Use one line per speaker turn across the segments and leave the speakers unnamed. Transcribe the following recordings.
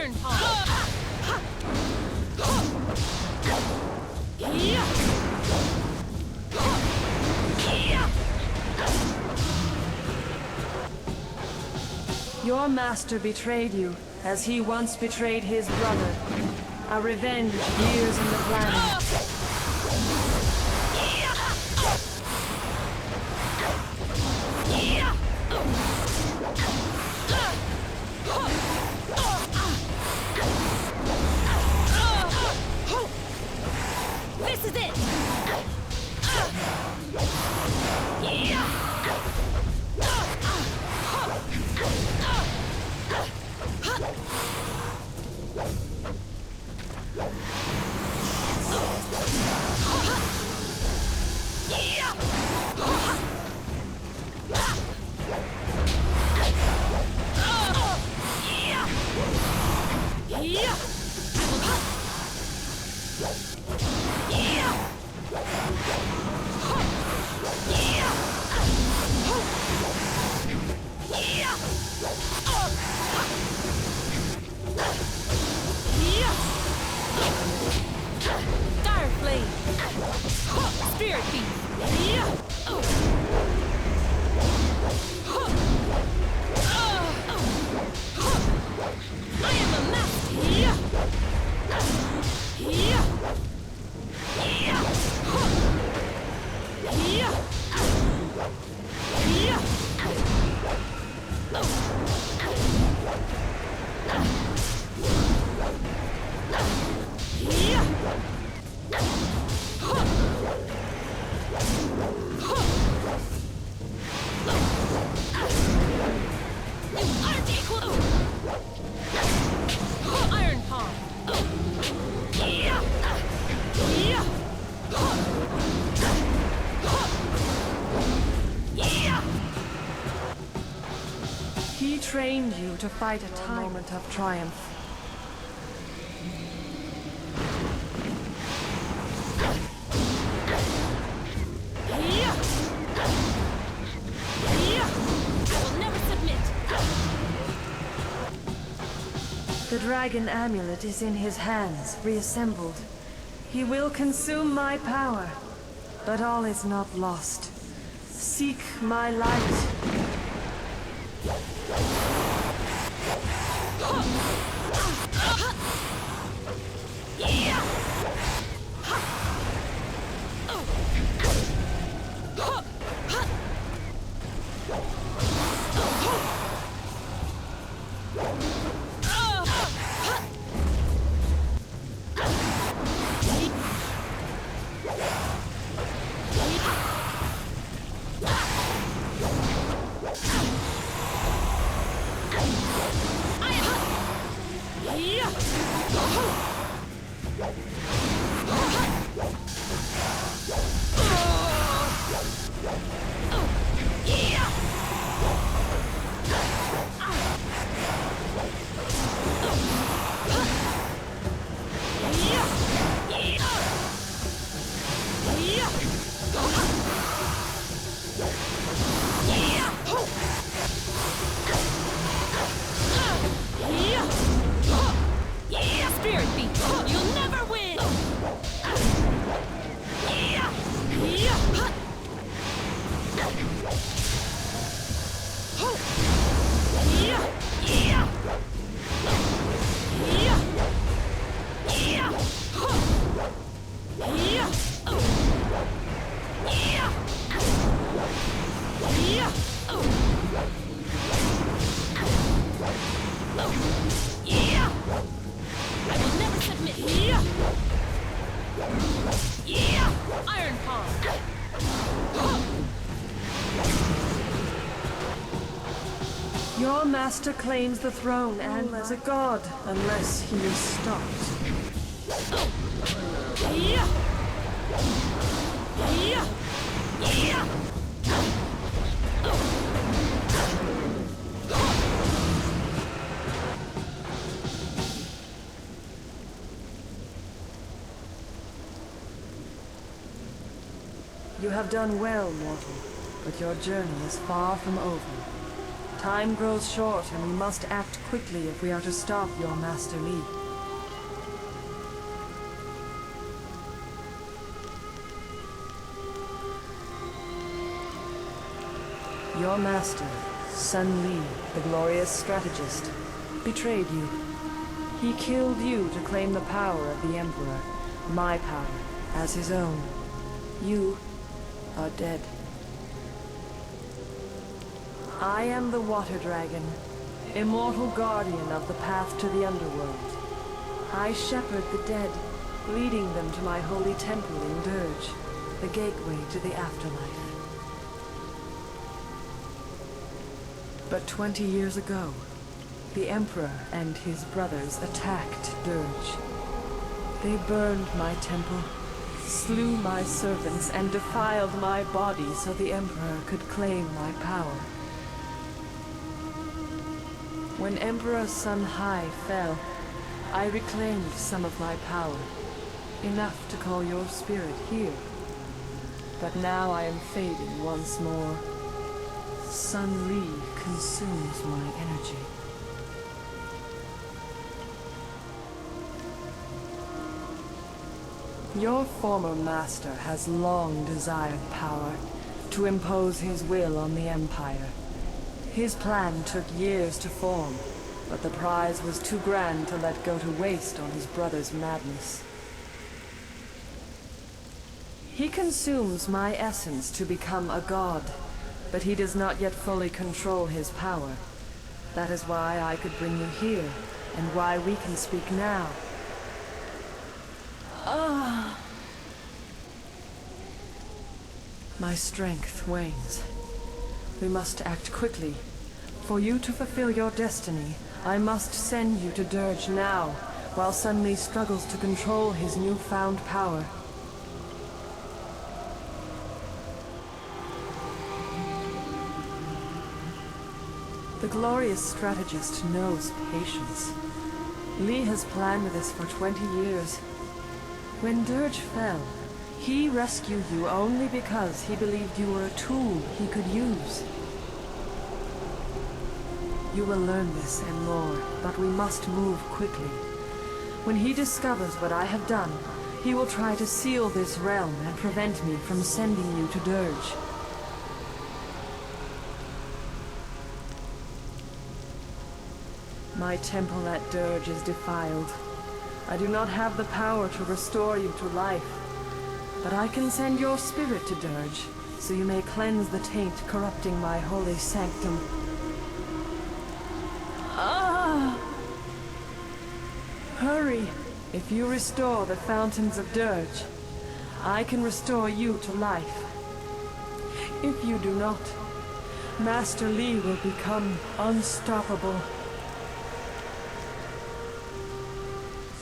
Iron Palm!
Your master betrayed you, as he once betrayed his brother. A revenge years in the planning.
This is it! Dire Flame! Spirit Beast! I am a master! Iron Palm!
He trained you to fight a moment of triumph. The dragon amulet is in his hands, reassembled. He will consume my power, but all is not lost. Seek my light. Spirit Beast! You'll never win! I will never submit! Iron Palm! Your master claims the throne and as a god, unless he is stopped. You have done well, mortal, but your journey is far from over. Time grows short, and we must act quickly if we are to stop your Master Li. Your master, Sun Li, the glorious strategist, betrayed you. He killed you to claim the power of the Emperor, my power, as his own. You are dead. I am the Water Dragon, immortal guardian of the path to the underworld. I shepherd the dead, leading them to my holy temple in Dirge, the gateway to the afterlife. But 20 years ago, the Emperor and his brothers attacked Dirge. They burned my temple, slew my servants, and defiled my body so the Emperor could claim my power. When Emperor Sun Hai fell, I reclaimed some of my power, enough to call your spirit here. But now I am fading once more. Sun Li consumes my energy. Your former master has long desired power, to impose his will on the Empire. His plan took years to form, but the prize was too grand to let go to waste on his brother's madness. He consumes my essence to become a god, but he does not yet fully control his power. That is why I could bring you here, and why we can speak now. My strength wanes. We must act quickly. For you to fulfill your destiny, I must send you to Dirge now, while Sun Li struggles to control his newfound power. The glorious strategist knows patience. Li has planned this for 20 years. When Dirge fell, he rescued you only because he believed you were a tool he could use. You will learn this and more, but we must move quickly. When he discovers what I have done, he will try to seal this realm and prevent me from sending you to Dirge. My temple at Dirge is defiled. I do not have the power to restore you to life, but I can send your spirit to Dirge, so you may cleanse the taint corrupting my holy sanctum. Hurry! If you restore the fountains of Dirge, I can restore you to life. If you do not, Master Li will become unstoppable.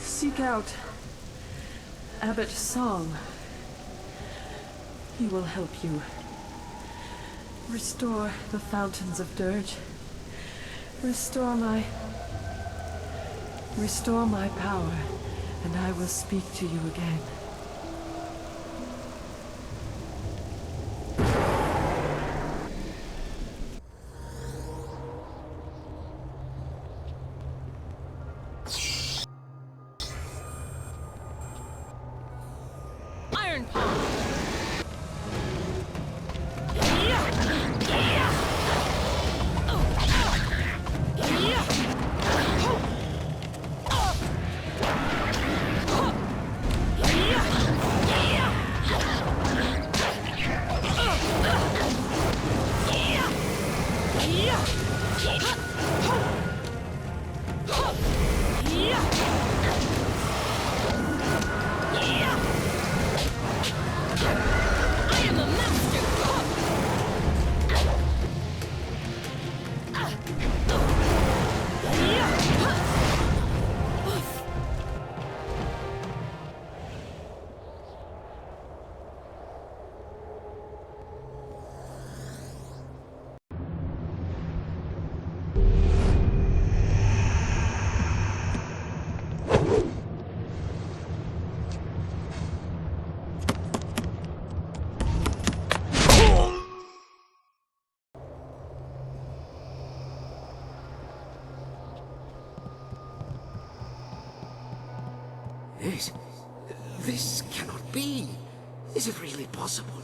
Seek out Abbot's song. He will help you. Restore the fountains of Dirge. Restore my power, and I will speak to you again.
Iron palm.
This cannot be. Is it really possible?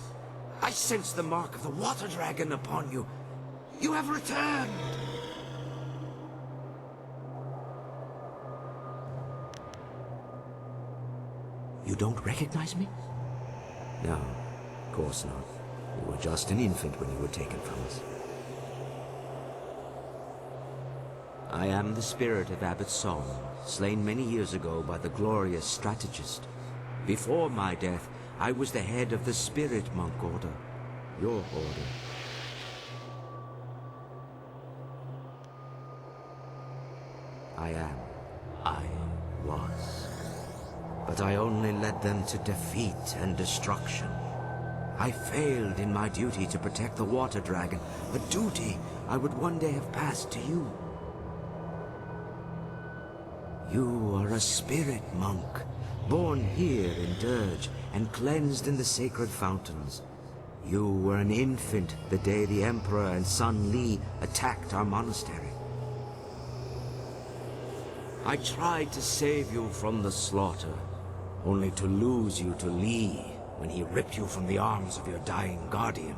I sense the mark of the water dragon upon you. You have returned. You don't recognize me? No, of course not. You were just an infant when you were taken from us. I am the spirit of Abbot's song, slain many years ago by the glorious strategist. Before my death, I was the head of the Spirit Monk Order, your order. I was. But I only led them to defeat and destruction. I failed in my duty to protect the water dragon, a duty I would one day have passed to you. You are a spirit monk, born here in Dirge and cleansed in the sacred fountains. You were an infant the day the Emperor and Sun Li attacked our monastery. I tried to save you from the slaughter, only to lose you to Li when he ripped you from the arms of your dying guardian.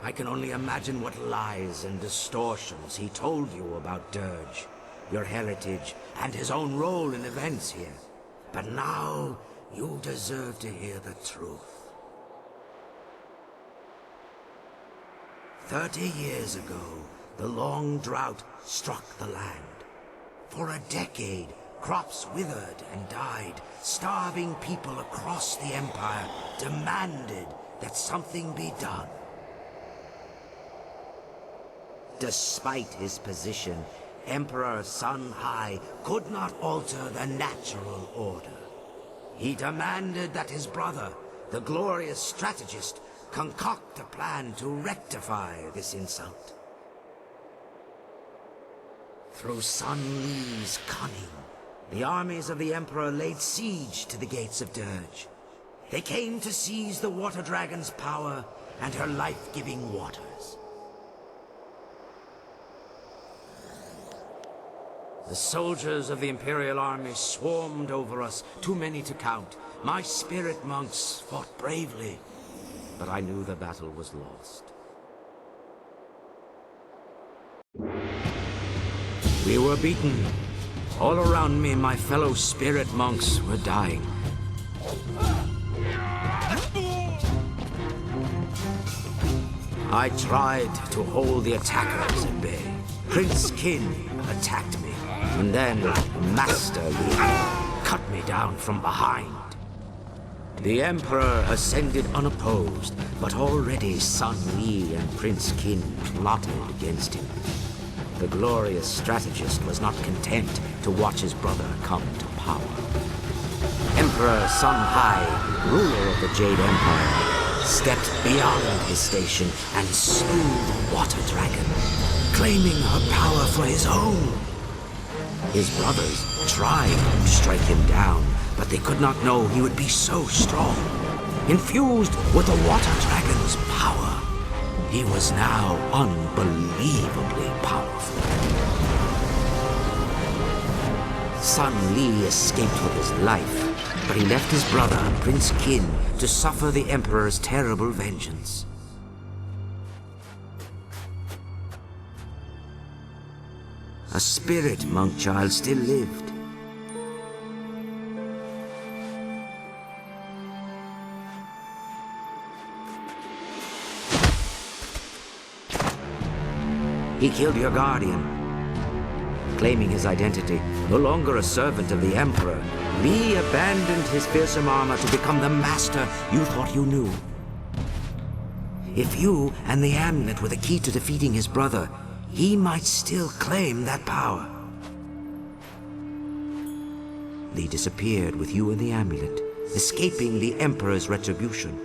I can only imagine what lies and distortions he told you about Dirge, your heritage, and his own role in events here. But now, you deserve to hear the truth. 30 years ago, the long drought struck the land. For a decade, crops withered and died. Starving people across the Empire demanded that something be done. Despite his position, Emperor Sun Hai could not alter the natural order. He demanded that his brother, the glorious strategist, concoct a plan to rectify this insult. Through Sun Li's cunning, the armies of the Emperor laid siege to the gates of Dirge. They came to seize the Water Dragon's power and her life-giving waters. The soldiers of the Imperial Army swarmed over us, too many to count. My spirit monks fought bravely, but I knew the battle was lost. We were beaten. All around me, my fellow spirit monks were dying. I tried to hold the attackers at bay. Prince Qin attacked me, and then Master Li cut me down from behind. The Emperor ascended unopposed, but already Sun Li and Prince Qin plotted against him. The glorious strategist was not content to watch his brother come to power. Emperor Sun Hai, ruler of the Jade Empire, stepped beyond his station and slew the Water Dragon, claiming her power for his own. His brothers tried to strike him down, but they could not know he would be so strong. Infused with the Water Dragon's power, he was now unbelievably powerful. Sun Li escaped with his life, but he left his brother, Prince Qin, to suffer the Emperor's terrible vengeance. A spirit monk child still lived. He killed your guardian. Claiming his identity, no longer a servant of the Emperor, Li abandoned his fearsome armor to become the master you thought you knew. If you and the amulet were the key to defeating his brother, he might still claim that power. Li disappeared with you and the amulet, escaping the Emperor's retribution.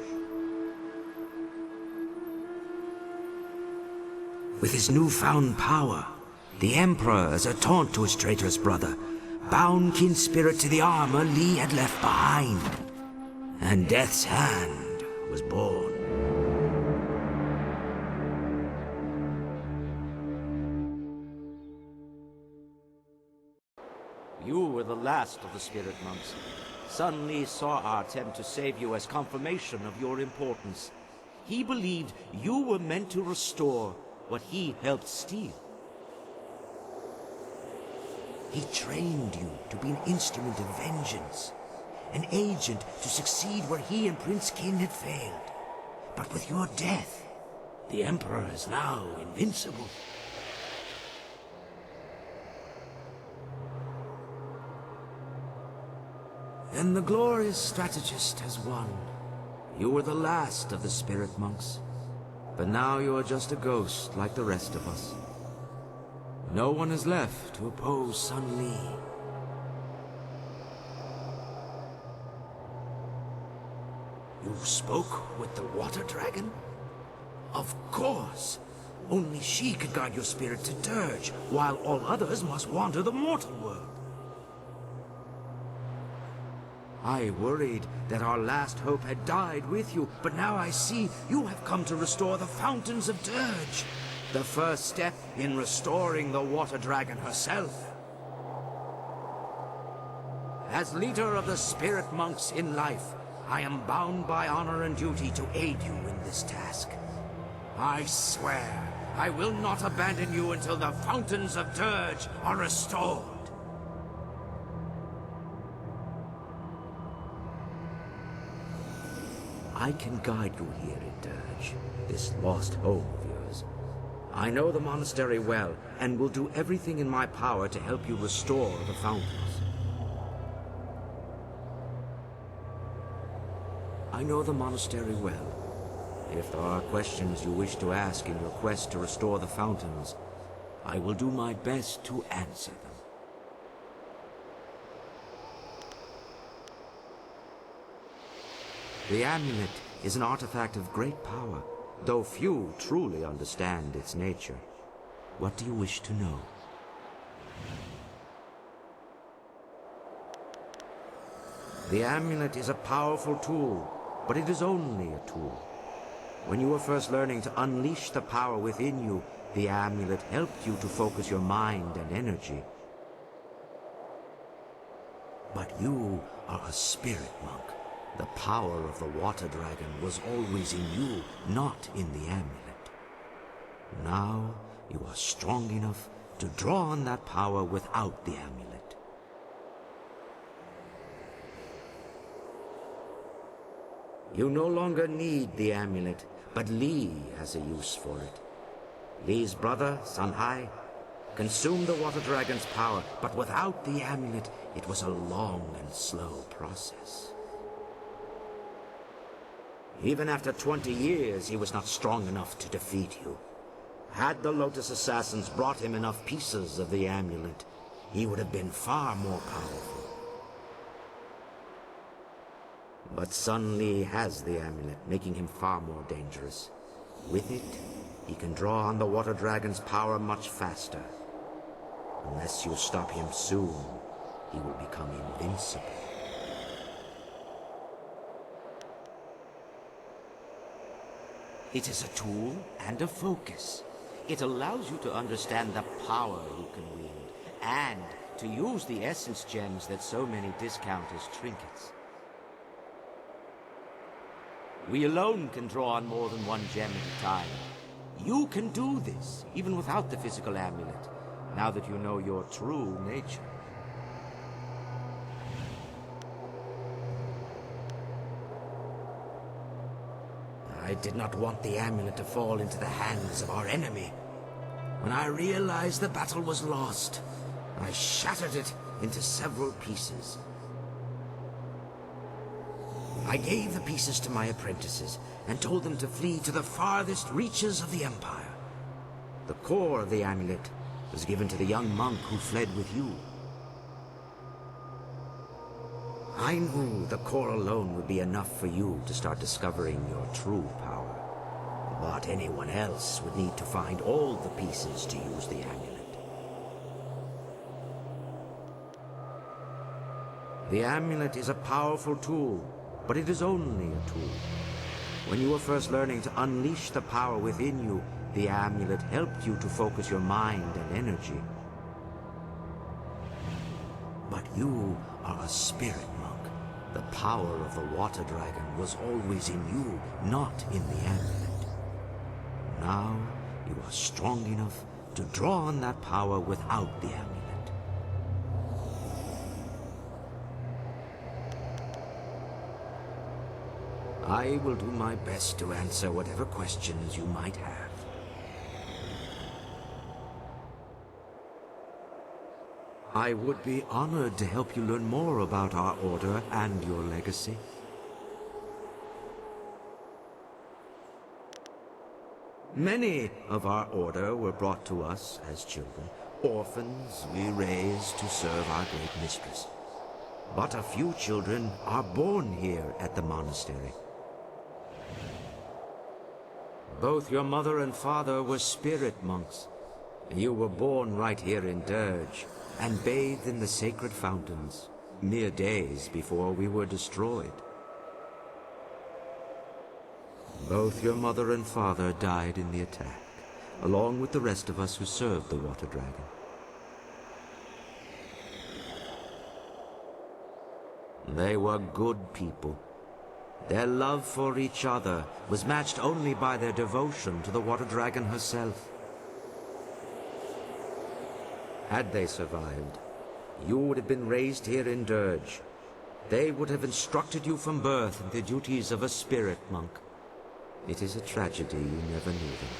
With his newfound power, the Emperor, as a taunt to his traitorous brother, bound Qin's spirit to the armor Li had left behind. And Death's Hand was born. the last of the spirit monks. Sun Li saw our attempt to save you as confirmation of your importance. He believed you were meant to restore what he helped steal. He trained you to be an instrument of vengeance, an agent to succeed where he and Prince Qin had failed. But with your death, the Emperor is now invincible. And the glorious strategist has won. You were the last of the spirit monks, but now you are just a ghost like the rest of us. No one is left to oppose Sun Li. You spoke with the water dragon? Of course! Only she could guide your spirit to Dirge, while all others must wander the mortal world. I worried that our last hope had died with you, but now I see you have come to restore the fountains of Dirge. The first step in restoring the water dragon herself. As leader of the spirit monks in life, I am bound by honor and duty to aid you in this task. I swear, I will not abandon you until the fountains of Dirge are restored. I can guide you here in Dirge, this lost home of yours. I know the monastery well, and will do everything in my power to help you restore the fountains. I know the monastery well. If there are questions you wish to ask in your quest to restore the fountains, I will do my best to answer them. The amulet is an artifact of great power, though few truly understand its nature. What do you wish to know? The amulet is a powerful tool, but it is only a tool. When you were first learning to unleash the power within you, the amulet helped you to focus your mind and energy. But you are a spirit monk. The power of the water dragon was always in you, not in the amulet. Now you are strong enough to draw on that power without the amulet. You no longer need the amulet, but Li has a use for it. Li's brother, Sanhai, consumed the water dragon's power, but without the amulet, it was a long and slow process. Even after 20 years, he was not strong enough to defeat you. Had the Lotus Assassins brought him enough pieces of the amulet, he would have been far more powerful. But Sun Li has the amulet, making him far more dangerous. With it, he can draw on the water dragon's power much faster. Unless you stop him soon, he will become invincible. It is a tool and a focus. It allows you to understand the power you can wield, and to use the essence gems that so many discount as trinkets. We alone can draw on more than one gem at a time. You can do this, even without the physical amulet, now that you know your true nature. I did not want the amulet to fall into the hands of our enemy. When I realized the battle was lost, I shattered it into several pieces. I gave the pieces to my apprentices and told them to flee to the farthest reaches of the Empire. The core of the amulet was given to the young monk who fled with you. I knew the core alone would be enough for you to start discovering your true power. But anyone else would need to find all the pieces to use the amulet. The amulet is a powerful tool, but it is only a tool. When you were first learning to unleash the power within you, the amulet helped you to focus your mind and energy. But you are a spirit monk. The power of the water dragon was always in you, not in the amulet. Now you are strong enough to draw on that power without the amulet. I will do my best to answer whatever questions you might have. I would be honored to help you learn more about our order and your legacy. Many of our order were brought to us as children, orphans we raised to serve our great mistress. But a few children are born here at the monastery. Both your mother and father were spirit monks. You were born right here in Dirge, and bathed in the sacred fountains, mere days before we were destroyed. Both your mother and father died in the attack, along with the rest of us who served the water dragon. They were good people. Their love for each other was matched only by their devotion to the water dragon herself. Had they survived, you would have been raised here in Dirge. They would have instructed you from birth in the duties of a spirit monk. It is a tragedy you never knew them.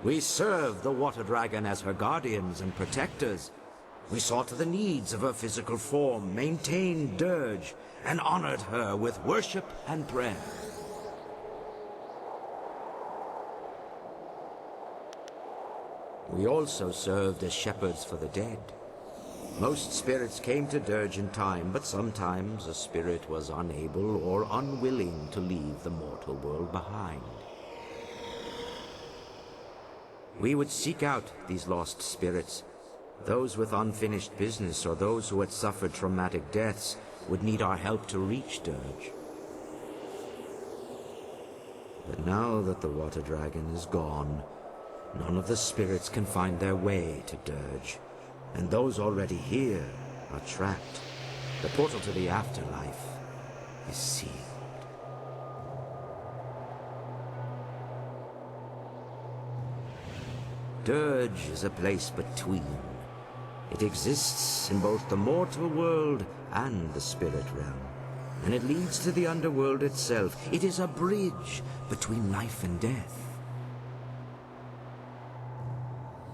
We served the water dragon as her guardians and protectors. We saw to the needs of her physical form, maintained Dirge, and honored her with worship and prayer. We also served as shepherds for the dead. Most spirits came to Dirge in time, but sometimes a spirit was unable or unwilling to leave the mortal world behind. We would seek out these lost spirits. Those with unfinished business or those who had suffered traumatic deaths would need our help to reach Dirge. But now that the water dragon is gone, none of the spirits can find their way to Dirge, and those already here are trapped. The portal to the afterlife is sealed. Dirge is a place between. It exists in both the mortal world and the spirit realm, and it leads to the underworld itself. It is a bridge between life and death.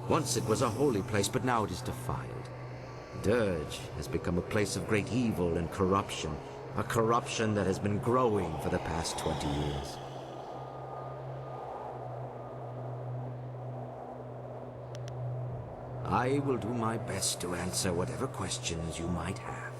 Once it was a holy place, but now it is defiled. Dirge has become a place of great evil and corruption, a corruption that has been growing for the past 20 years. I will do my best to answer whatever questions you might have.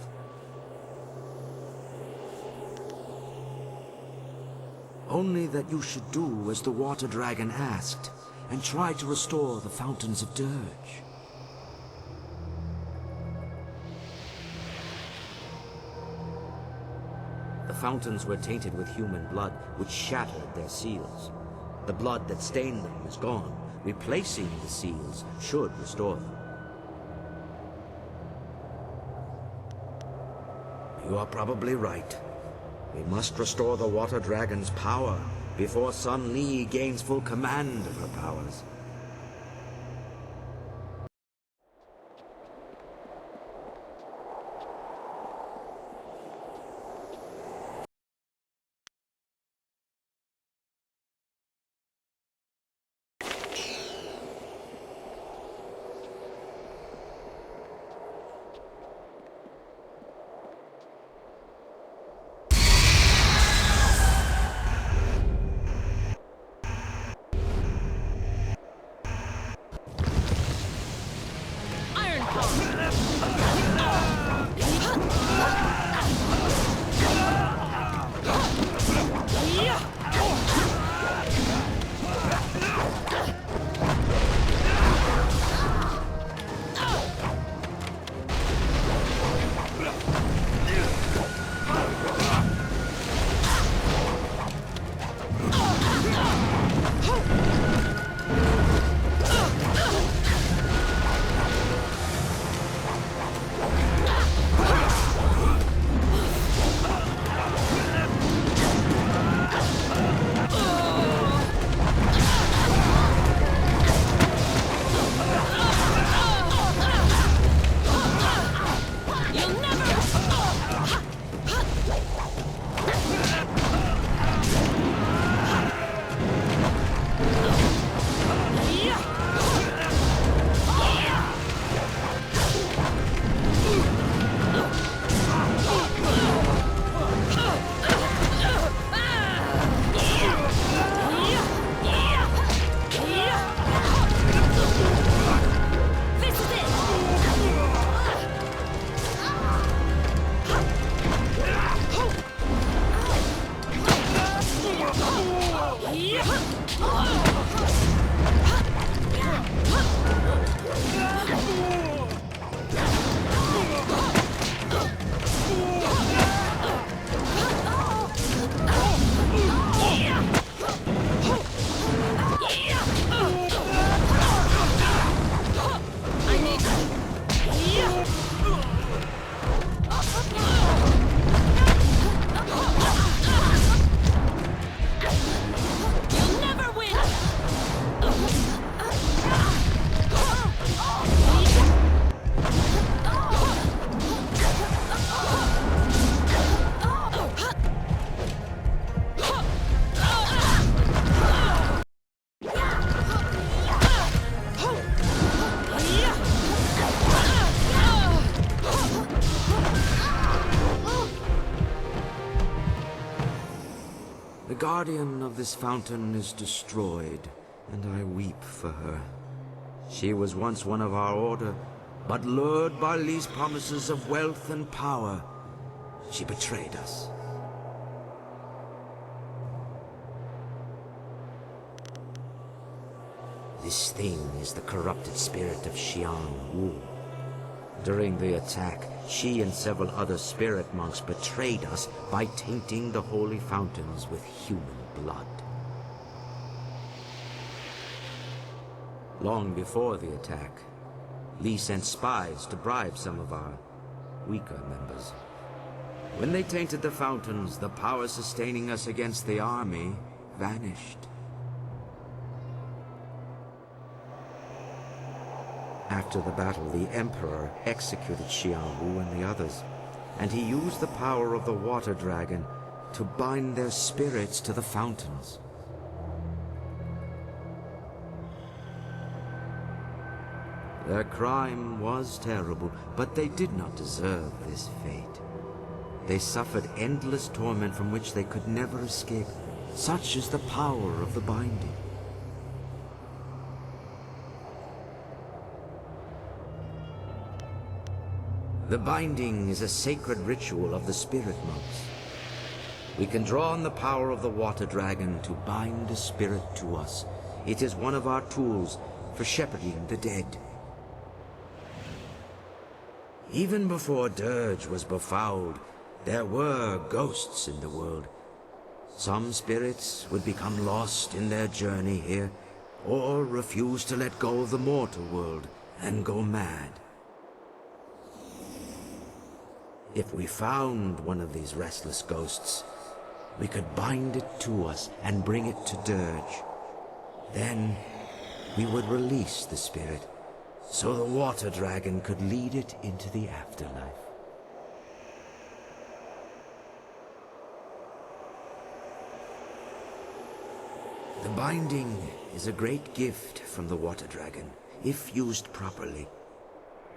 Only that you should do as the water dragon asked, and try to restore the fountains of Dirge. The fountains were tainted with human blood, which shattered their seals. The blood that stained them is gone. Replacing the seals should restore them. You are probably right. We must restore the water dragon's power before Sun Li gains full command of her powers. guardian of this fountain is destroyed, and I weep for her. She was once one of our order, but lured by Lee's promises of wealth and power, she betrayed us. This thing is the corrupted spirit of Xian Wu. During the attack, she and several other spirit monks betrayed us by tainting the holy fountains with human blood. Long before the attack, Lee sent spies to bribe some of our weaker members. When they tainted the fountains, the power sustaining us against the army vanished. After the battle, the Emperor executed Xian Wu and the others, and he used the power of the Water Dragon to bind their spirits to the fountains. Their crime was terrible, but they did not deserve this fate. They suffered endless torment from which they could never escape. Such is the power of the binding. The binding is a sacred ritual of the spirit monks. We can draw on the power of the Water Dragon to bind a spirit to us. It is one of our tools for shepherding the dead. Even before Dirge was befouled, there were ghosts in the world. Some spirits would become lost in their journey here, or refuse to let go of the mortal world and go mad. If we found one of these restless ghosts, we could bind it to us and bring it to Dirge. Then we would release the spirit, so the Water Dragon could lead it into the afterlife. The binding is a great gift from the Water Dragon, if used properly.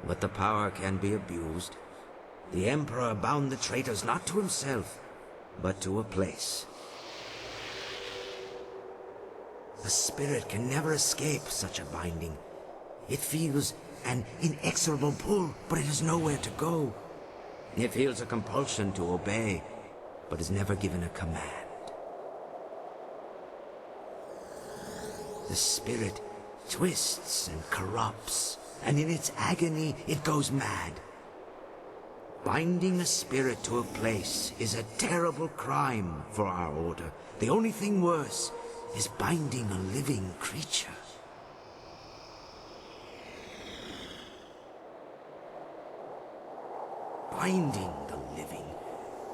But the power can be abused. The Emperor bound the traitors not to himself, but to a place. The spirit can never escape such a binding. It feels an inexorable pull, but it has nowhere to go. It feels a compulsion to obey, but is never given a command. The spirit twists and corrupts, and in its agony it goes mad. Binding a spirit to a place is a terrible crime for our order. The only thing worse is binding a living creature. Binding the living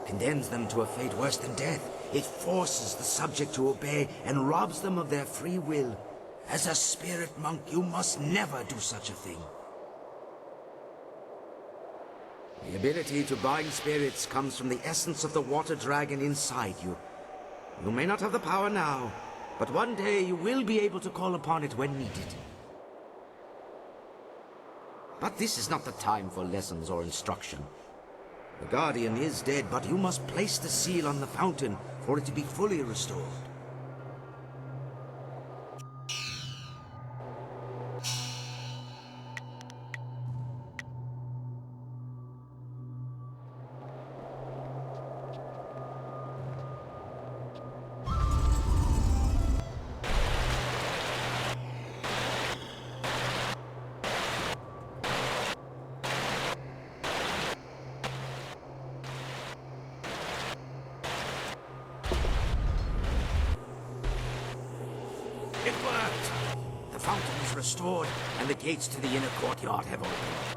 condemns them to a fate worse than death. It forces the subject to obey and robs them of their free will. As a spirit monk, you must never do such a thing. The ability to bind spirits comes from the essence of the Water Dragon inside you. You may not have the power now, but one day you will be able to call upon it when needed. But this is not the time for lessons or instruction. The Guardian is dead, but you must place the seal on the fountain for it to be fully restored. It worked! The fountain is restored, and the gates to the inner courtyard have opened.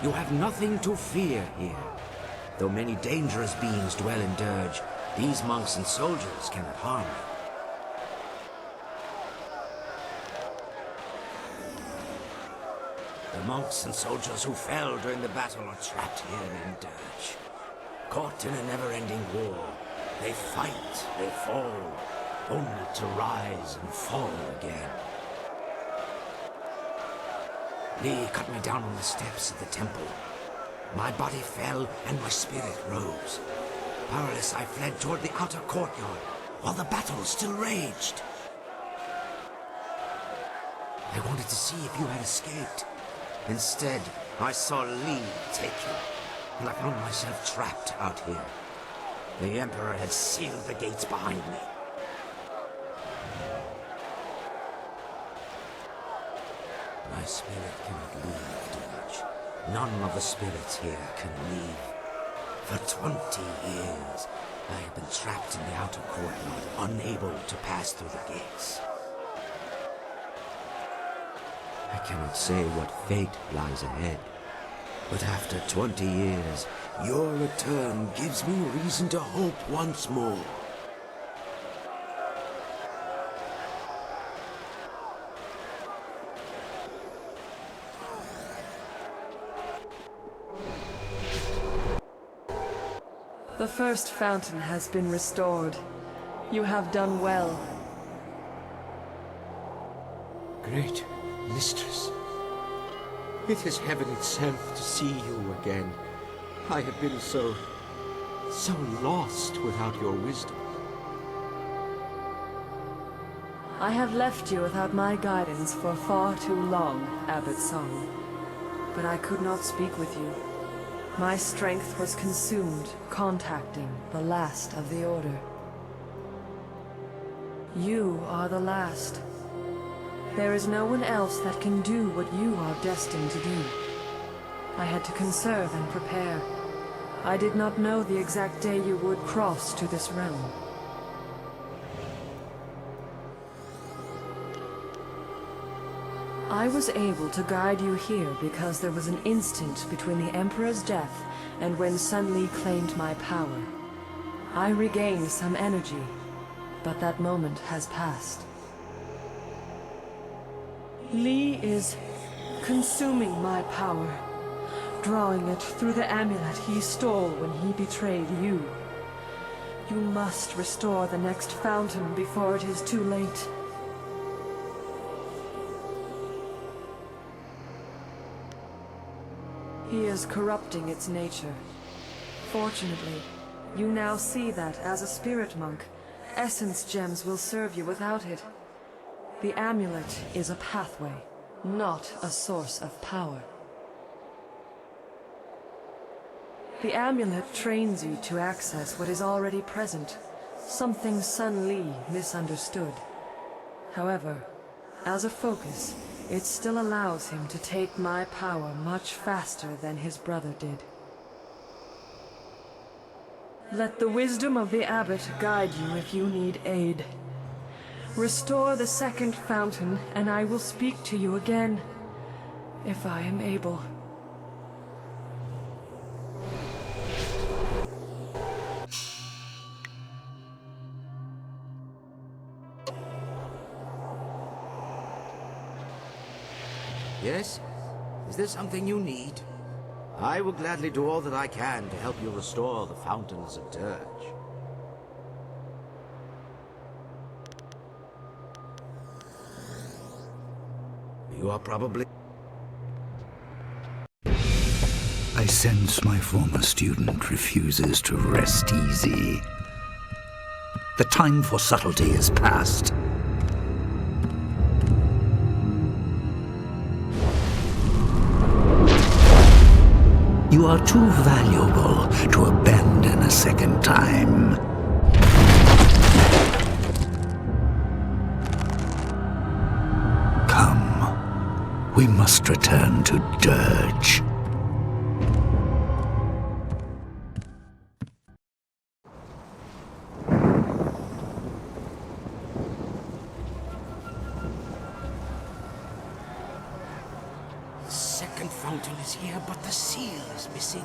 You have nothing to fear here. Though many dangerous beings dwell in Dirge, these monks and soldiers cannot harm you. The monks and soldiers who fell during the battle are trapped here in Dirge. Caught in a never-ending war, they fight, they fall, only to rise and fall again. Lee cut me down on the steps of the temple. My body fell and my spirit rose. Powerless, I fled toward the outer courtyard, while the battle still raged. I wanted to see if you had escaped. Instead, I saw Lee take you, and I found myself trapped out here. The Emperor had sealed the gates behind me. My spirit cannot leave, Dirge. None of the spirits here can leave. For 20 years, I have been trapped in the outer courtyard, unable to pass through the gates. I cannot say what fate lies ahead, but after 20 years, your return gives me reason to hope once more.
The first fountain has been restored. You have done well.
Great Mistress, it is heaven itself to see you again. I have been so lost without your wisdom.
I have left you without my guidance for far too long, Abbot Song. But I could not speak with you. My strength was consumed contacting the last of the Order. You are the last. There is no one else that can do what you are destined to do. I had to conserve and prepare. I did not know the exact day you would cross to this realm. I was able to guide you here because there was an instant between the Emperor's death and when Sun Li claimed my power. I regained some energy, but that moment has passed. Li is consuming my power, drawing it through the amulet he stole when he betrayed you. You must restore the next fountain before it is too late. He is corrupting its nature. Fortunately, you now see that as a spirit monk, essence gems will serve you without it. The amulet is a pathway, not a source of power. The amulet trains you to access what is already present, something Sun Li misunderstood. However, as a focus, it still allows him to take my power much faster than his brother did. Let the wisdom of the Abbot guide you if you need aid. Restore the second fountain, and I will speak to you again, if I am able.
Yes? Is there something you need? I will gladly do all that I can to help you restore the fountains of Dirge. You are probably...
I sense my former student refuses to rest easy. The time for subtlety is past. You are too valuable to abandon a second time. Come, we must return to Dirge.
Second fountain is here, but the seal is missing.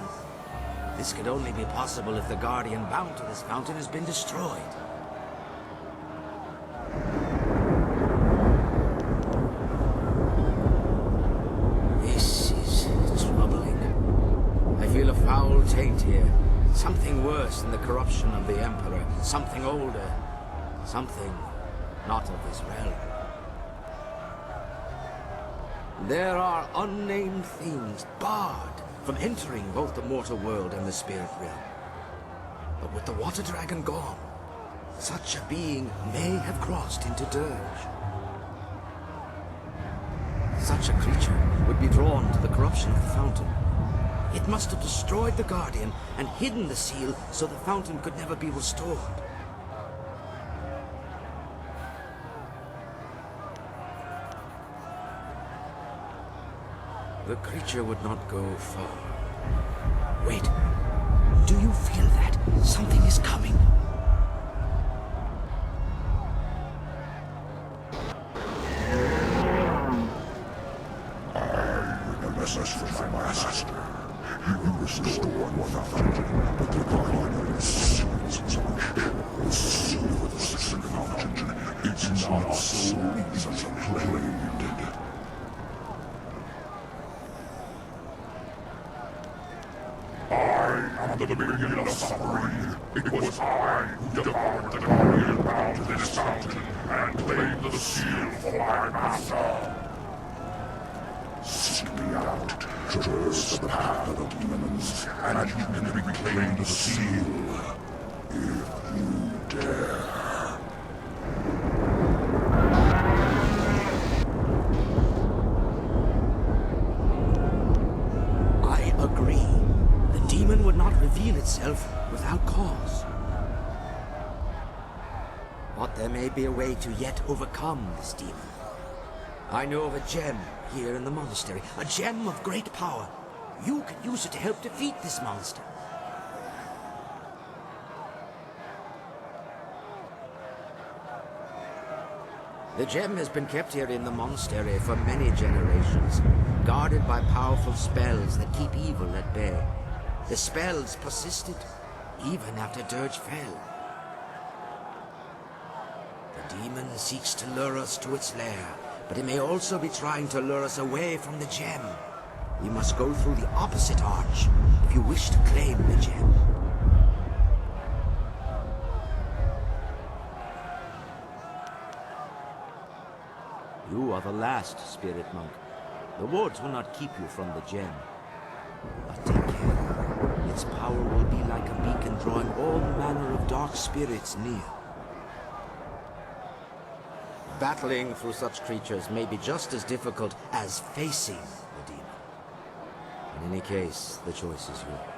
This could only be possible if the guardian bound to this fountain has been destroyed. This is troubling. I feel a foul taint here. Something worse than the corruption of the Emperor. Something older. Something not of this realm. There are unnamed things barred from entering both the mortal world and the spirit realm. But with the water dragon gone, such a being may have crossed into Dirge. Such a creature would be drawn to the corruption of the fountain. It must have destroyed the Guardian and hidden the seal so the fountain could never be restored. The creature would not go far. Wait, do you feel that? Something is coming.
A message from my master. You restored one fountain, but the guardian is sealed. The seal of the second fountain. It's not so easily played. I am the Minion of Suffering. It was I who devoured the guardian bound to this fountain and claimed the seal for my master. Seek me out, traverse the path of the demons, and you can reclaim the seal, if you dare.
I agree. The demon would not reveal itself without cause. But there may be a way to yet overcome this demon. I know of a gem here in the monastery, a gem of great power. You can use it to help defeat this monster. The gem has been kept here in the monastery for many generations, guarded by powerful spells that keep evil at bay. The spells persisted, even after Dirge fell. The demon seeks to lure us to its lair, but it may also be trying to lure us away from the gem. We must go through the opposite arch if you wish to claim the gem. You are the last spirit monk. The wards will not keep you from the gem. But take care. Its power will be like a beacon drawing all manner of dark spirits near. Battling through such creatures may be just as difficult as facing the demon. In any case, the choice is yours.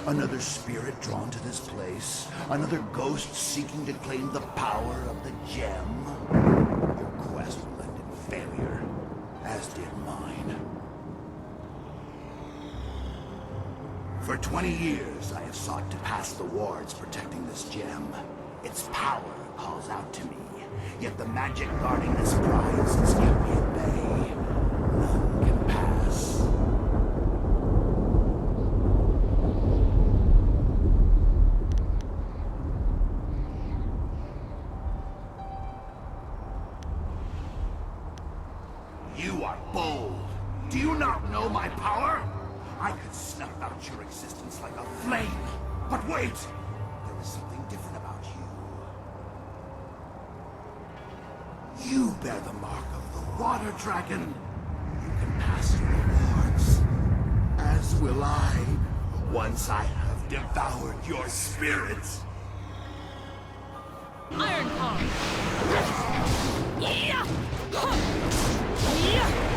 Another spirit drawn to this place? Another ghost seeking to claim the power of the gem? Your quest will end in failure, as did mine. For 20 years, I have sought to pass the wards protecting this gem. Its power calls out to me, yet the magic guarding this prize has kept me at bay. None can pass. You are bold. Do you not know my power? I could snuff out your existence like a flame. But wait! There is something different about you. You bear the mark of the water dragon. You can pass through the wards. As will I, once I have devoured your spirit.
Iron palm. Yeah. Yeah.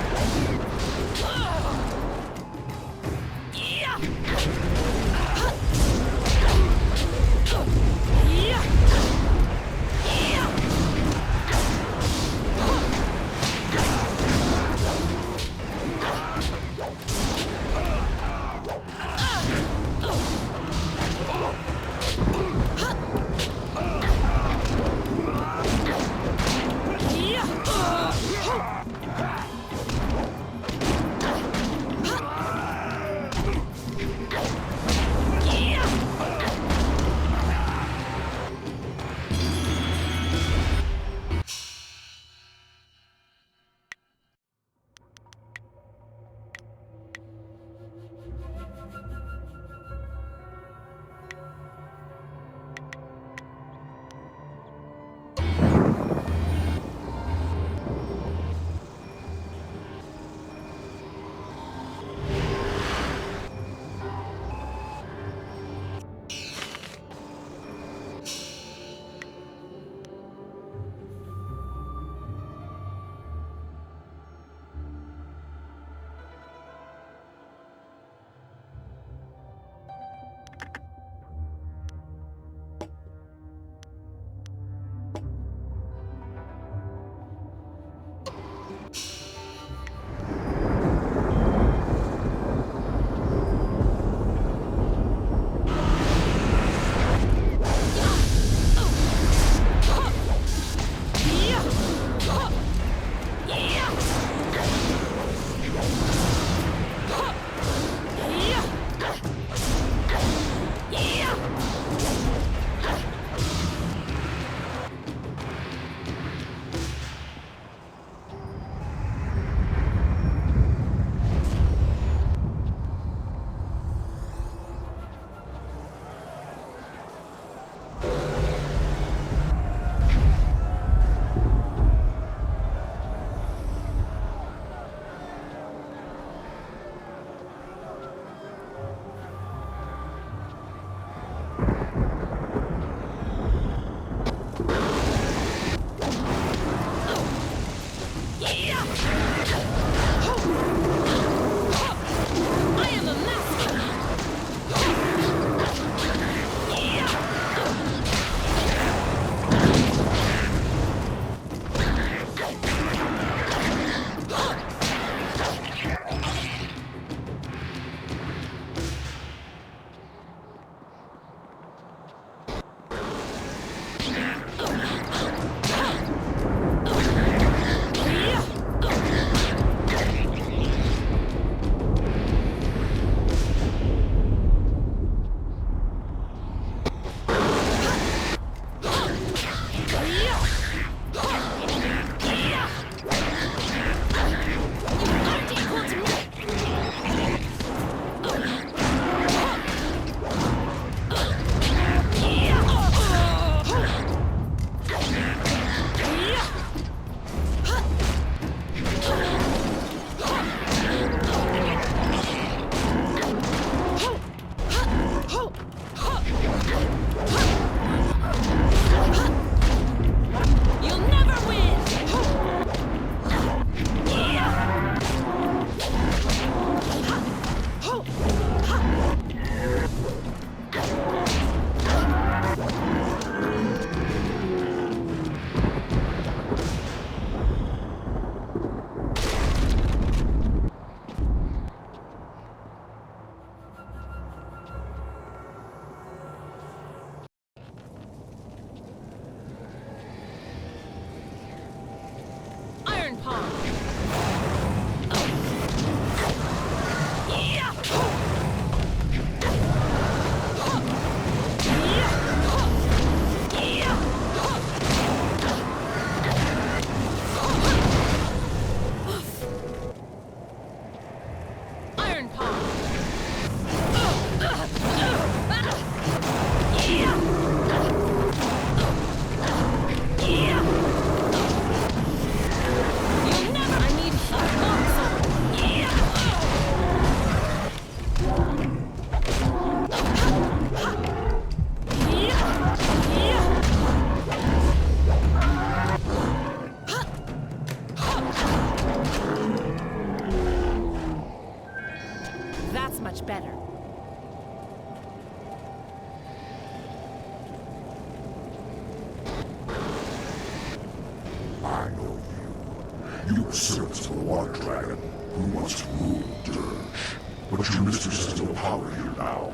servants of the Water Dragon, who once ruled Dirge. But your mistress has no power here now.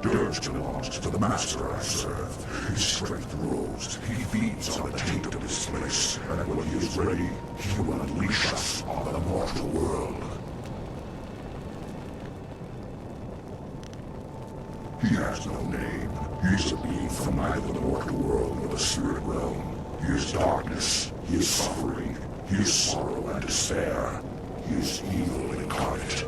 Dirge belongs to the master I serve. His strength grows. He feeds on the taint of this place, and when he is ready, he will unleash us on the mortal world. He has no name. He is a being from neither the mortal world nor the spirit realm. He is darkness. He is suffering. He is sorrow and despair. He is evil incarnate.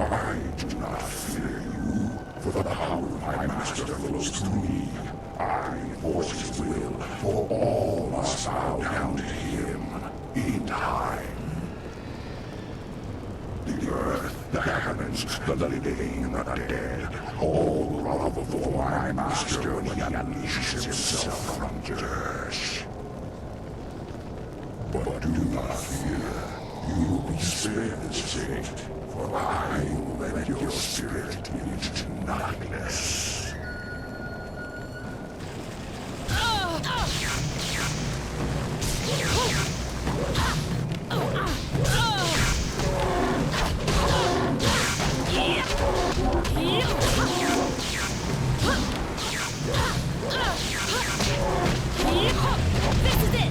I do not fear you, for the power of my master flows through me. I enforce his will, for all must bow down to him in time. The earth, the heavens, the living and the dead, all grovel before my master when he unleashes himself from Dirge. But do not fear, you will be spared this fate, for I will let your spirit into nothingness.
This is it!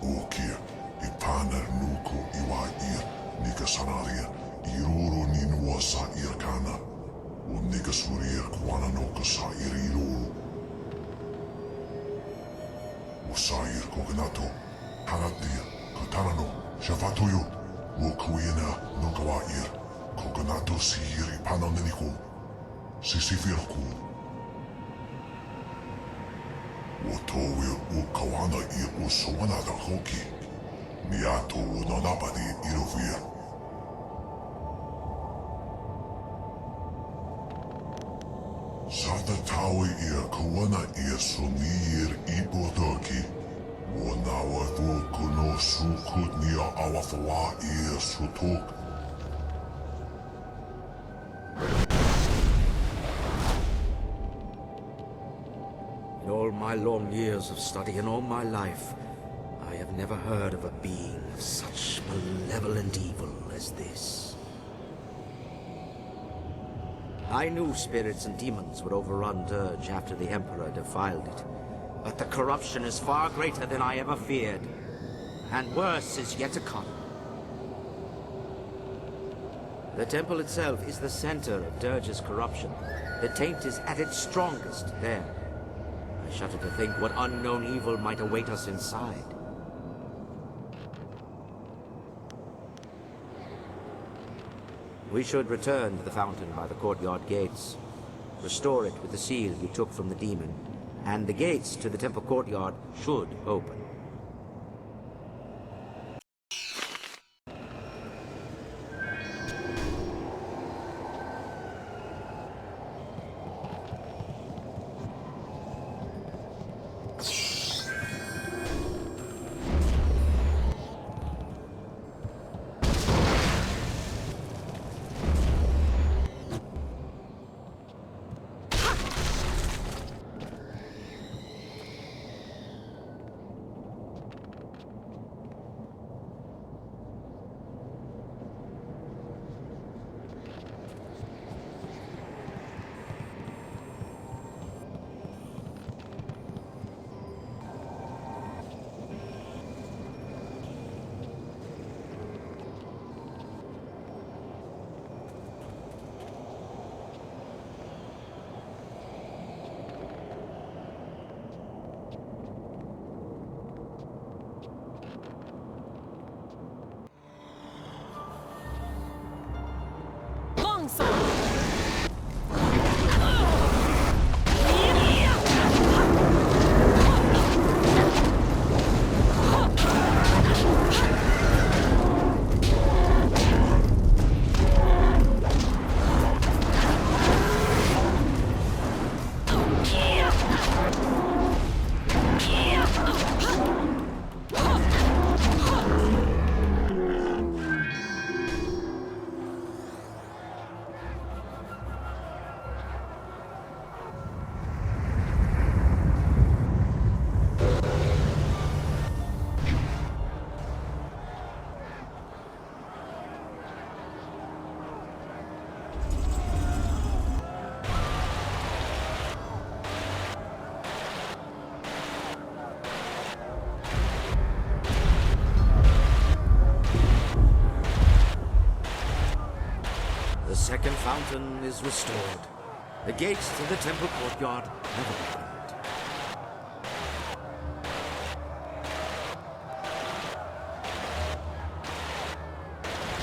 Ukia, ipaner nuko iwa ir, nika sanaria, iroro ninua sa irkana, o nika surir kwana noka sa iriroro. O sa ir kokanato, hanatia, katanano, shavatoyo, o kuina noka wa ir, kokanato si iri pananeniko, sisifirku. O towe o kawana I o sowana da hoki. Miato o nanapadi irovia. Sata tawe I kawana I sonir ipotoki. O nawa to kono sukut nia awafawa I sutok.
In all my long years of study and all my life, I have never heard of a being of such malevolent evil as this. I knew spirits and demons would overrun Dirge after the Emperor defiled it, but the corruption is far greater than I ever feared, and worse is yet to come. The temple itself is the center of Dirge's corruption. The taint is at its strongest there. I shudder to think what unknown evil might await us inside. We should return to the fountain by the courtyard gates, restore it with the seal we took from the demon, and the gates to the temple courtyard should open. second fountain is restored. The gates to the temple courtyard have opened.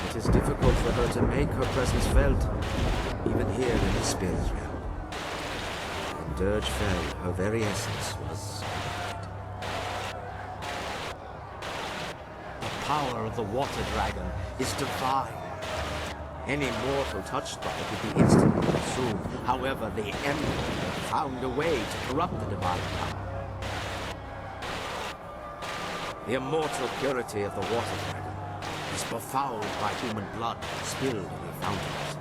It is difficult for her to make her presence felt, even here in the spirit realm. When Dirge fell, her very essence was corrupted. The power of the water dragon is divine. Any mortal touched by it would be instantly consumed. However, the Emperor found a way to corrupt the divine power. The immortal purity of the water dragon is befouled by human blood spilled in the fountains.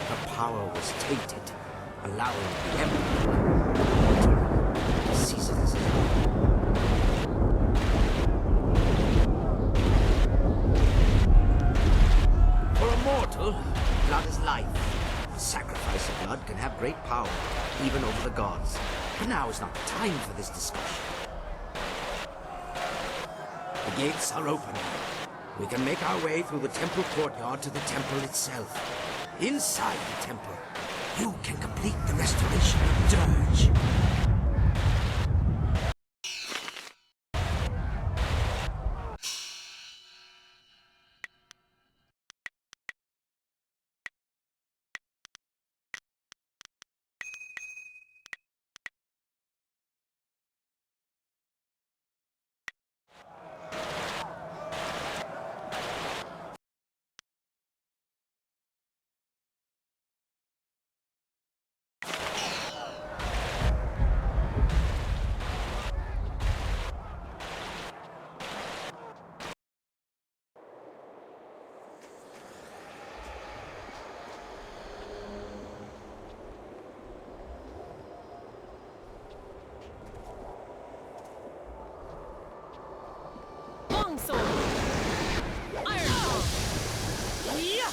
Her power was tainted, allowing the Emperor to seize it as his own. For a mortal, blood is life. The sacrifice of blood can have great power, even over the gods. But now is not the time for this discussion. The gates are open. We can make our way through the temple courtyard to the temple itself. Inside the temple, you can complete the restoration of Dirge.
Longsword. Iron Sword. Yeah.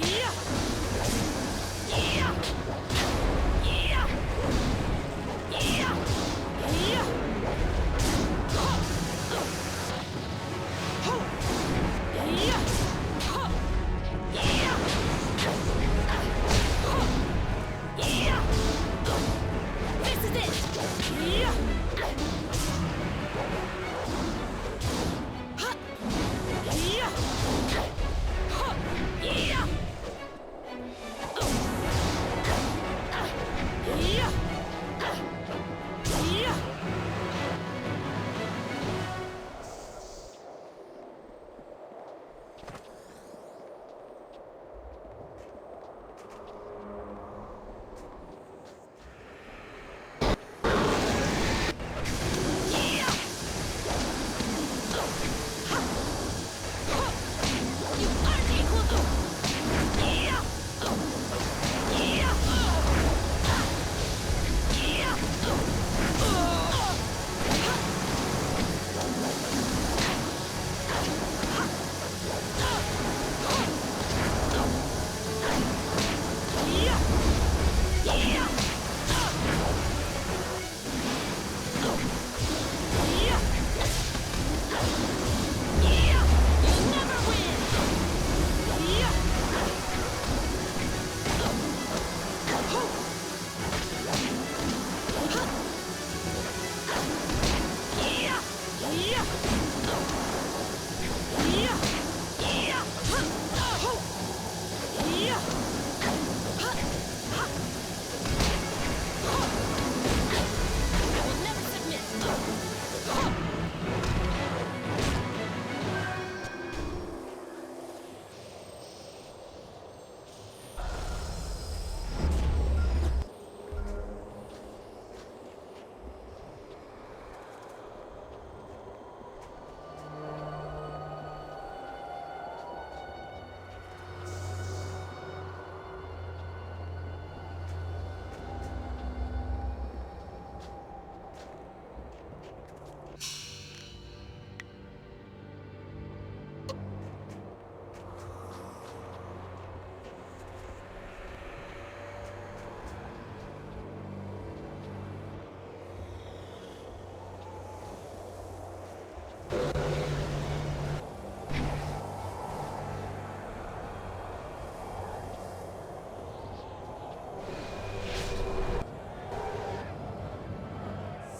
Yeah. Yeah. Yeah. Yeah. Yeah. This is it. Yeah.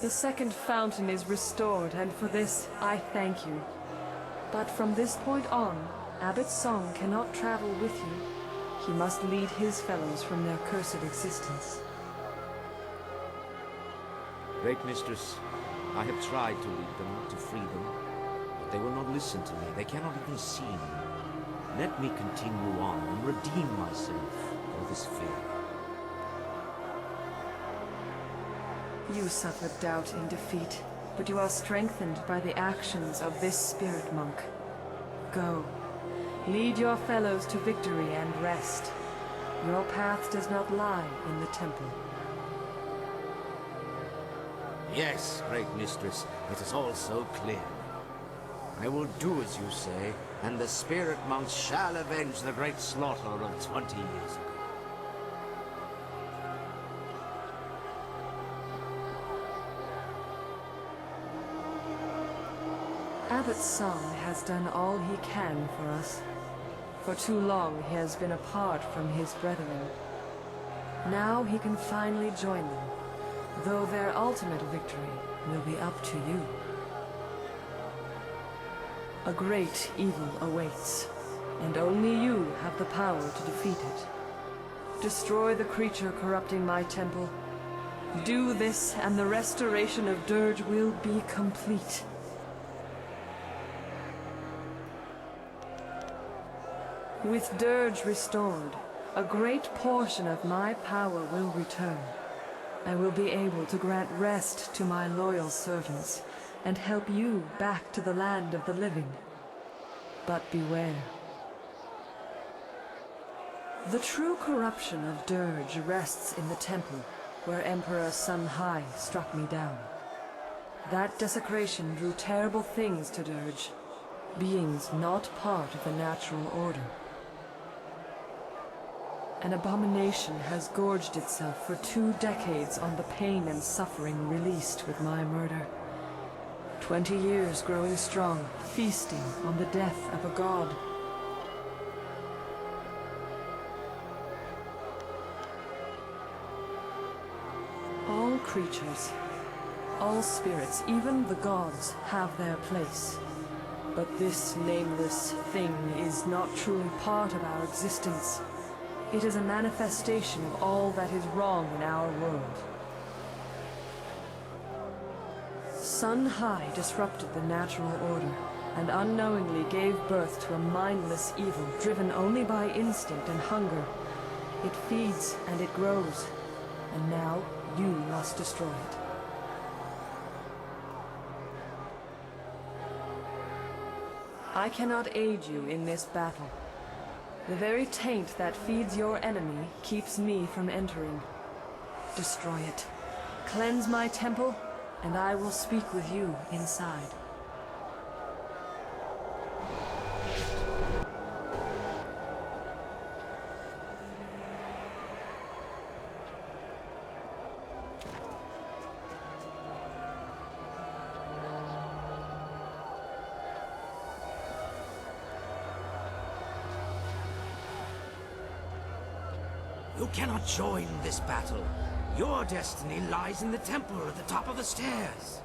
The second fountain is restored, and for this I thank you. But from this point on, Abbot's song cannot travel with you. He must lead his fellows from their cursed existence.
Great Mistress, I have tried to lead them, to free them, but they will not listen to me. They cannot even see me. Let me continue on and redeem myself for this fear.
You suffered doubt in defeat, but you are strengthened by the actions of this spirit monk. Go. Lead your fellows to victory and rest. Your path does not lie in the temple.
Yes, Great Mistress, it is all so clear. I will do as you say, and the spirit monks shall avenge the great slaughter of 20 years ago.
Abbot's song has done all he can for us. For too long he has been apart from his brethren. Now he can finally join them, though their ultimate victory will be up to you. A great evil awaits, and only you have the power to defeat it. Destroy the creature corrupting my temple. Do this, and the restoration of Dirge will be complete. With Dirge restored, a great portion of my power will return. I will be able to grant rest to my loyal servants, and help you back to the land of the living. But beware. The true corruption of Dirge rests in the temple, where Emperor Sun Hai struck me down. That desecration drew terrible things to Dirge, beings not part of the natural order. An abomination has gorged itself for 2 decades on the pain and suffering released with my murder. 20 years growing strong, feasting on the death of a god. All creatures, all spirits, even the gods, have their place. But this nameless thing is not truly part of our existence. It is a manifestation of all that is wrong in our world. Sun Hai disrupted the natural order, and unknowingly gave birth to a mindless evil driven only by instinct and hunger. It feeds and it grows, and now you must destroy it. I cannot aid you in this battle. The very taint that feeds your enemy keeps me from entering. Destroy it. Cleanse my temple, and I will speak with you inside.
You cannot join this battle. Your destiny lies in the temple at the top of the stairs.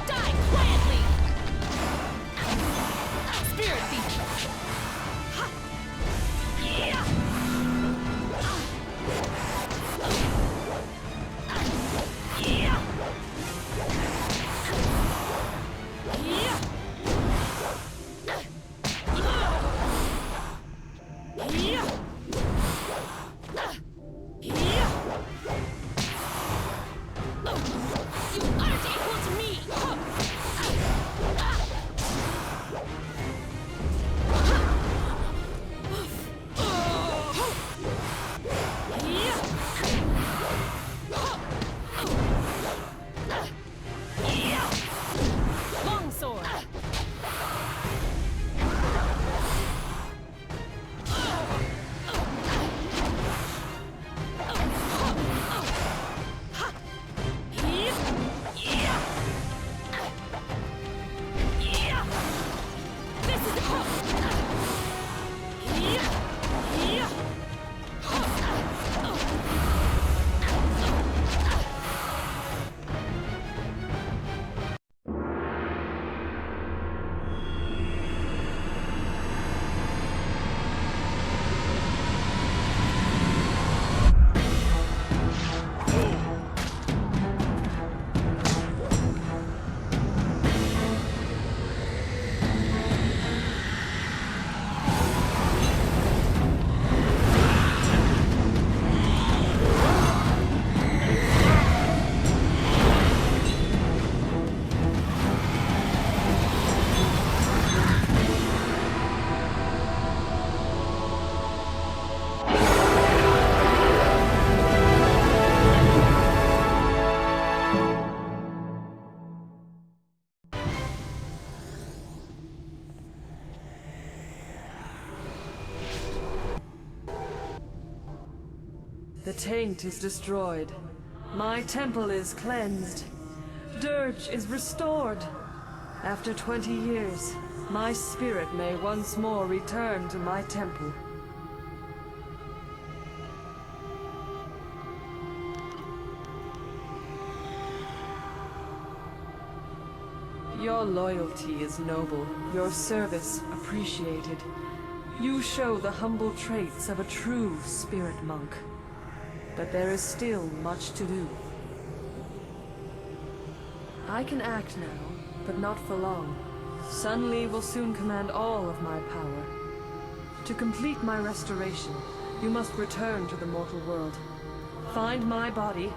Die quietly! Spirit Thief! You aren't equal to me! Longsword! This is
The taint is destroyed. My temple is cleansed. Dirge is restored. After 20 years, my spirit may once more return to my temple. Your loyalty is noble, your service appreciated. You show the humble traits of a true spirit monk. But there is still much to do. I can act now, but not for long. Sun Li will soon command all of my power. To complete my restoration, you must return to the mortal world. Find my body,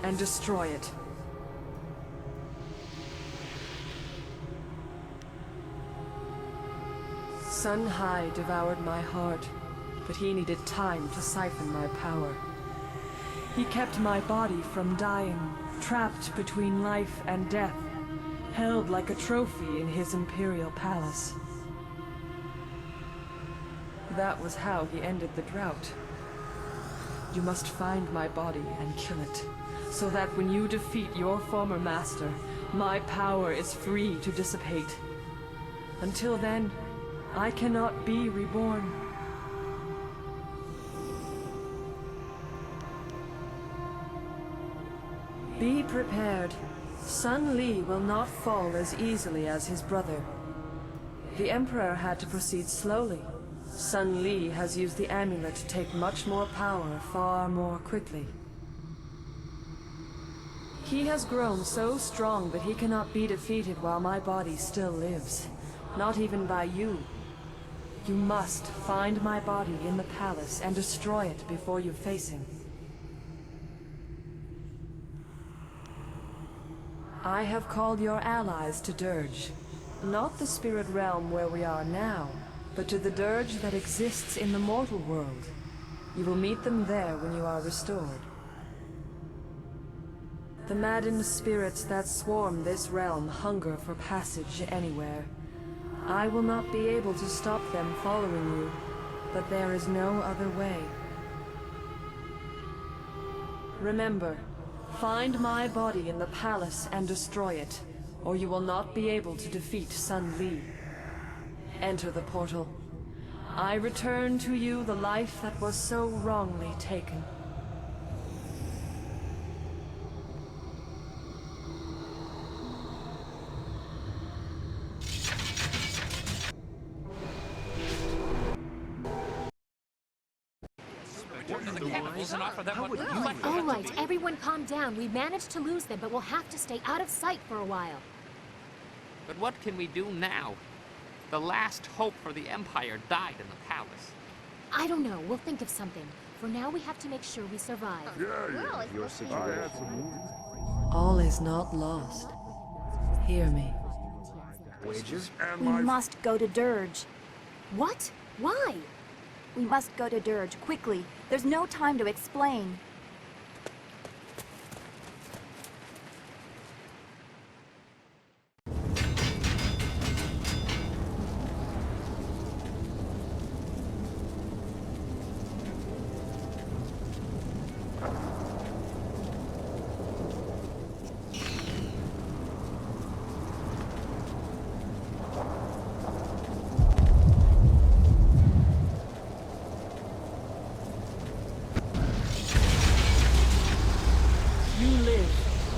and destroy it. Sun Hai devoured my heart, but he needed time to siphon my power. He kept my body from dying, trapped between life and death, held like a trophy in his imperial palace. That was how he ended the drought. You must find my body and kill it, so that when you defeat your former master, my power is free to dissipate. Until then, I cannot be reborn. Be prepared. Sun Li will not fall as easily as his brother. The Emperor had to proceed slowly. Sun Li has used the amulet to take much more power far more quickly. He has grown so strong that he cannot be defeated while my body still lives. Not even by you. You must find my body in the palace and destroy it before you face him. I have called your allies to Dirge. Not the spirit realm where we are now, but to the Dirge that exists in the mortal world. You will meet them there when you are restored. The maddened spirits that swarm this realm hunger for passage anywhere. I will not be able to stop them following you, but there is no other way. Remember, find my body in the palace and destroy it, or you will not be able to defeat Sun Li. Enter the portal. I return to you the life that was so wrongly taken.
All right, everyone calm down. We managed to lose them, but we'll have to stay out of sight for a while.
But what can we do now? The last hope for the Empire died in the palace.
I don't know. We'll think of something. For now, we have to make sure we survive.
Your situation.
All is not lost. Hear me.
Wager?
We must go to Dirge.
What? Why?
We must go to Dirge, quickly. There's no time to explain.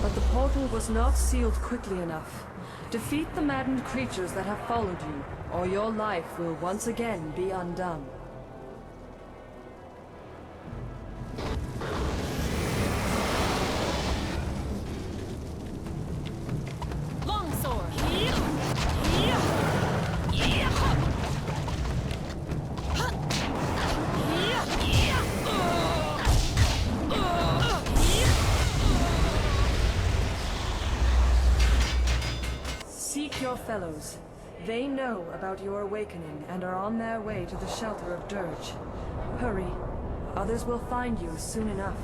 But the portal was not sealed quickly enough. Defeat the maddened creatures that have followed you, or your life will once again be undone.
Longsword.
Seek your fellows. They know about your awakening and are on their way to the shelter of Dirge. Hurry. Others will find you soon enough.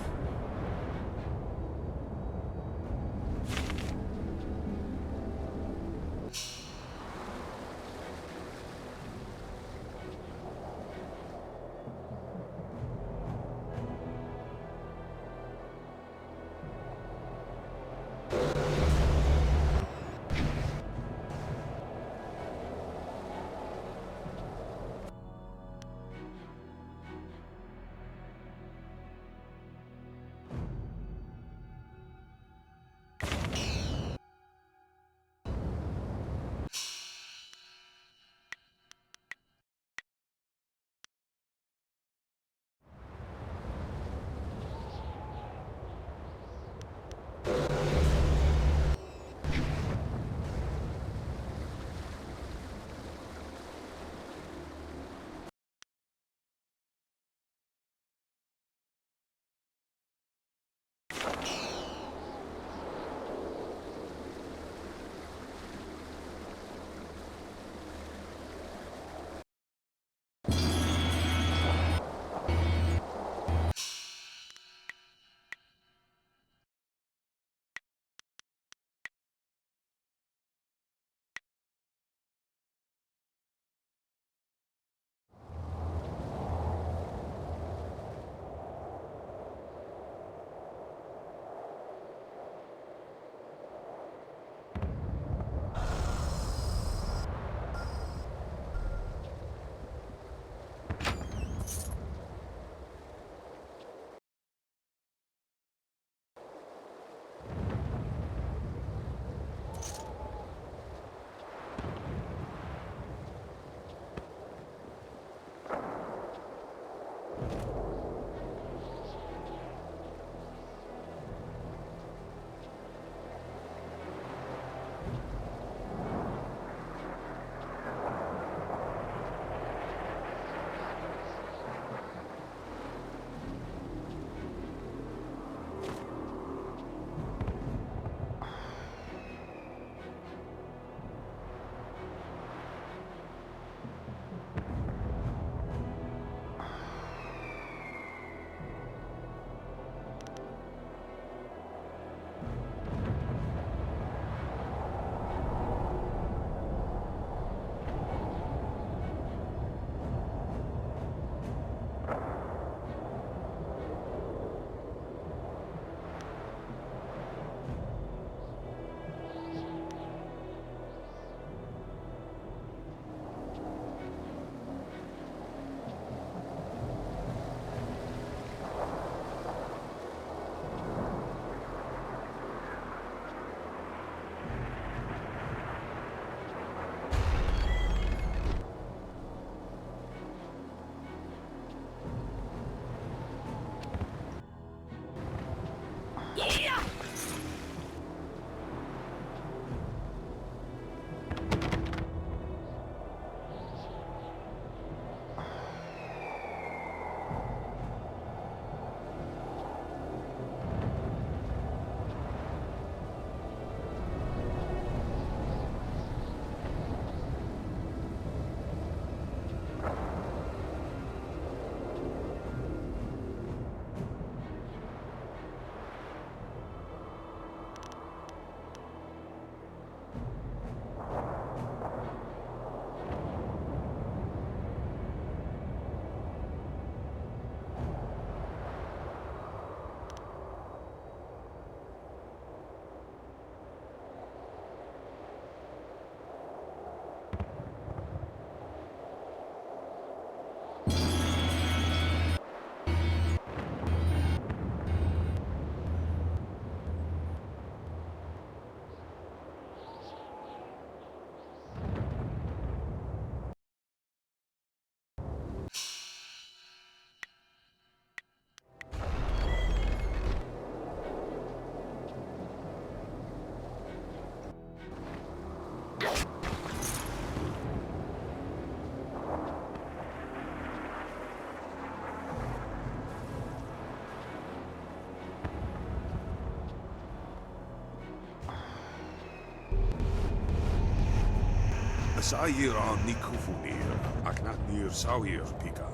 Sair an Nikufunir, Aknatnir Sawir Pika.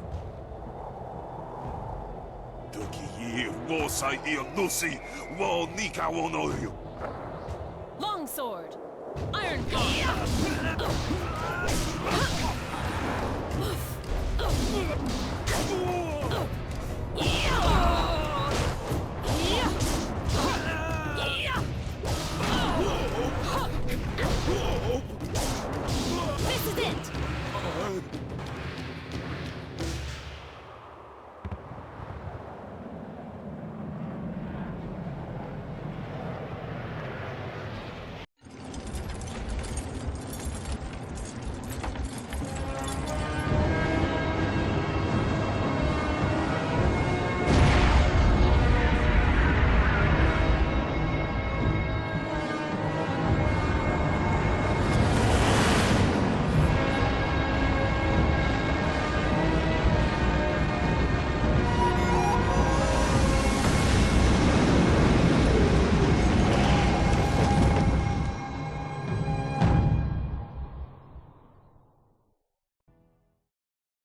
Duki Wo Sair Lucy, Wo Nika Wonoyu.
Longsword. Iron Palm.